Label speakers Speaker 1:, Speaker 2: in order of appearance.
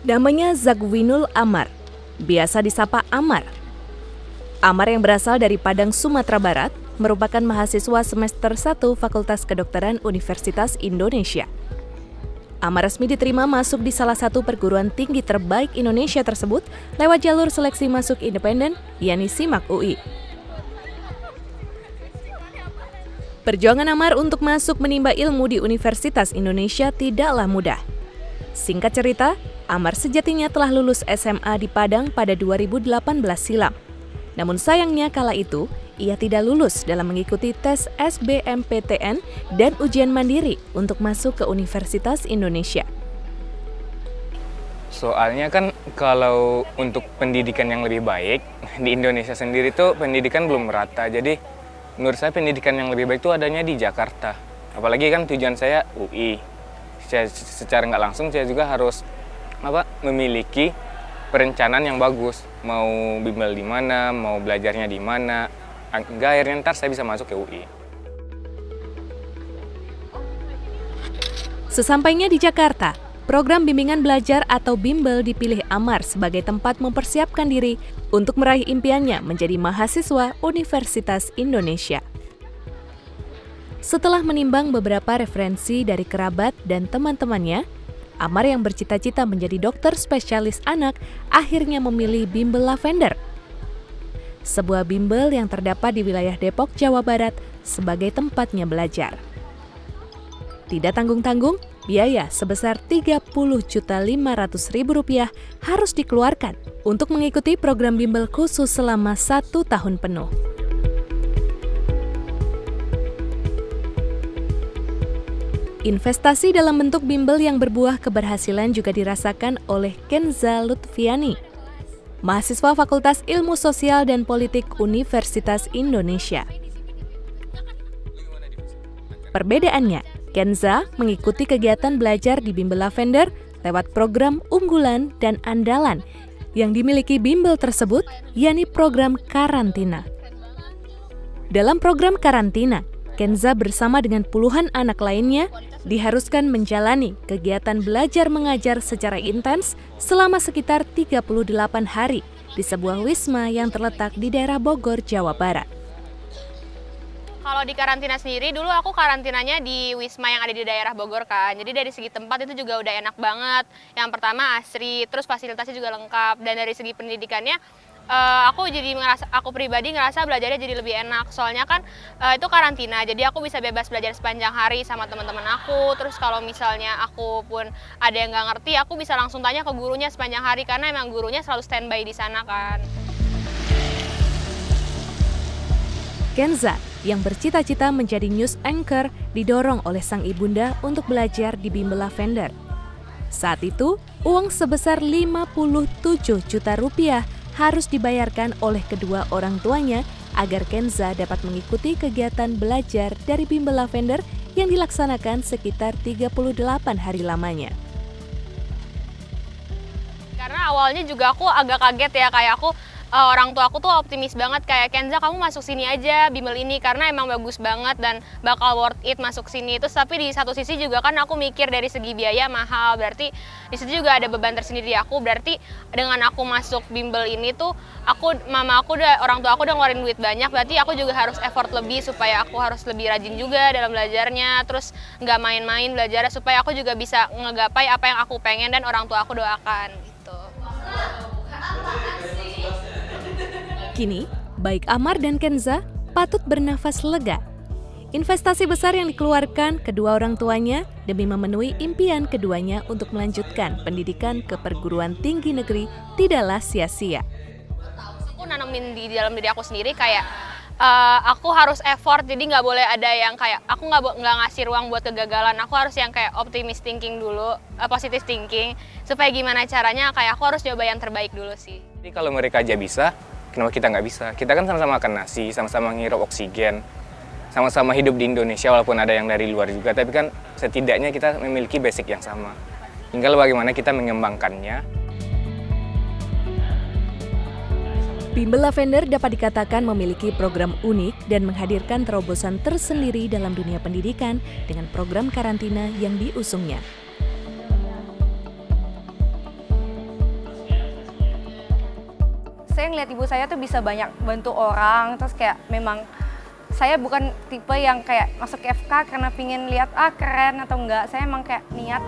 Speaker 1: Namanya Zagwinul Amar, biasa disapa Amar. Amar yang berasal dari Padang, Sumatera Barat, merupakan mahasiswa semester 1 Fakultas Kedokteran Universitas Indonesia. Amar resmi diterima masuk di salah satu perguruan tinggi terbaik Indonesia tersebut lewat jalur seleksi masuk independen, yakni SIMAK UI. Perjuangan Amar untuk masuk menimba ilmu di Universitas Indonesia tidaklah mudah. Singkat cerita, Amar sejatinya telah lulus SMA di Padang pada 2018 silam. Namun sayangnya kala itu, ia tidak lulus dalam mengikuti tes SBMPTN dan ujian mandiri untuk masuk ke Universitas Indonesia.
Speaker 2: Soalnya kan kalau untuk pendidikan yang lebih baik, di Indonesia sendiri tuh pendidikan belum merata. Jadi menurut saya pendidikan yang lebih baik itu adanya di Jakarta. Apalagi kan tujuan saya UI. Secara nggak langsung saya juga harus memiliki perencanaan yang bagus, mau bimbel di mana, mau belajarnya di mana, hingga akhirnya ntar saya bisa masuk ke UI.
Speaker 1: Sesampainya di Jakarta, program bimbingan belajar atau bimbel dipilih Amar sebagai tempat mempersiapkan diri untuk meraih impiannya menjadi mahasiswa Universitas Indonesia. Setelah menimbang beberapa referensi dari kerabat dan teman-temannya, Amar yang bercita-cita menjadi dokter spesialis anak akhirnya memilih bimbel Lavender. Sebuah bimbel yang terdapat di wilayah Depok, Jawa Barat sebagai tempatnya belajar. Tidak tanggung-tanggung, biaya sebesar Rp30.500.000 harus dikeluarkan untuk mengikuti program bimbel khusus selama 1 tahun penuh. Investasi dalam bentuk bimbel yang berbuah keberhasilan juga dirasakan oleh Kenza Lutfiani, mahasiswa Fakultas Ilmu Sosial dan Politik Universitas Indonesia. Perbedaannya, Kenza mengikuti kegiatan belajar di bimbel Lavender lewat program unggulan dan andalan yang dimiliki bimbel tersebut, yakni program karantina. Dalam program karantina, Kenza bersama dengan puluhan anak lainnya diharuskan menjalani kegiatan belajar mengajar secara intens selama sekitar 38 hari di sebuah wisma yang terletak di daerah Bogor, Jawa Barat.
Speaker 3: Kalau di karantina sendiri, dulu aku karantinanya di wisma yang ada di daerah Bogor kan. Jadi dari segi tempat itu juga udah enak banget. Yang pertama asri, terus fasilitasnya juga lengkap. Dan dari segi pendidikannya, aku pribadi ngerasa belajarnya jadi lebih enak. Soalnya kan itu karantina, jadi aku bisa bebas belajar sepanjang hari sama teman-teman aku. Terus kalau misalnya aku pun ada yang nggak ngerti, aku bisa langsung tanya ke gurunya sepanjang hari karena emang gurunya selalu standby di sana kan.
Speaker 1: Kenza yang bercita-cita menjadi news anchor didorong oleh sang ibunda untuk belajar di bimbel Lavender. Saat itu, uang sebesar Rp57 juta harus dibayarkan oleh kedua orang tuanya agar Kenza dapat mengikuti kegiatan belajar dari bimbel Lavender yang dilaksanakan sekitar 38 hari lamanya.
Speaker 3: Karena awalnya juga aku agak kaget ya, kayak orang tua aku tuh optimis banget kayak, Kenza kamu masuk sini aja bimbel ini karena emang bagus banget dan bakal worth it masuk sini. Terus tapi di satu sisi juga kan aku mikir dari segi biaya mahal, berarti di situ juga ada beban tersendiri di aku. Berarti dengan aku masuk bimbel ini tuh orang tua aku udah ngeluarin duit banyak, berarti aku juga harus effort lebih supaya aku harus lebih rajin juga dalam belajarnya, terus nggak main-main belajarnya supaya aku juga bisa ngegapai apa yang aku pengen dan orang tua aku doakan gitu.
Speaker 1: Kini, baik Amar dan Kenza patut bernafas lega. Investasi besar yang dikeluarkan kedua orang tuanya demi memenuhi impian keduanya untuk melanjutkan pendidikan ke perguruan tinggi negeri tidaklah sia-sia.
Speaker 3: Aku nanamin di dalam diri aku sendiri kayak aku harus effort, jadi nggak boleh ada yang kayak aku nggak ngasih ruang buat kegagalan. Aku harus yang kayak optimis thinking dulu, positive thinking, supaya gimana caranya kayak aku harus coba yang terbaik dulu sih.
Speaker 2: Jadi kalau mereka aja bisa, kenapa kita nggak bisa? Kita kan sama-sama makan nasi, sama-sama ngirup oksigen, sama-sama hidup di Indonesia walaupun ada yang dari luar juga, tapi kan setidaknya kita memiliki basic yang sama. Tinggal bagaimana kita mengembangkannya.
Speaker 1: Bimbel Lavender dapat dikatakan memiliki program unik dan menghadirkan terobosan tersendiri dalam dunia pendidikan dengan program karantina yang diusungnya.
Speaker 4: saya ngeliat ibu saya tuh bisa banyak bantu orang, terus kayak memang saya bukan tipe yang kayak masuk ke FK karena pingin lihat keren atau enggak, saya emang kayak niat.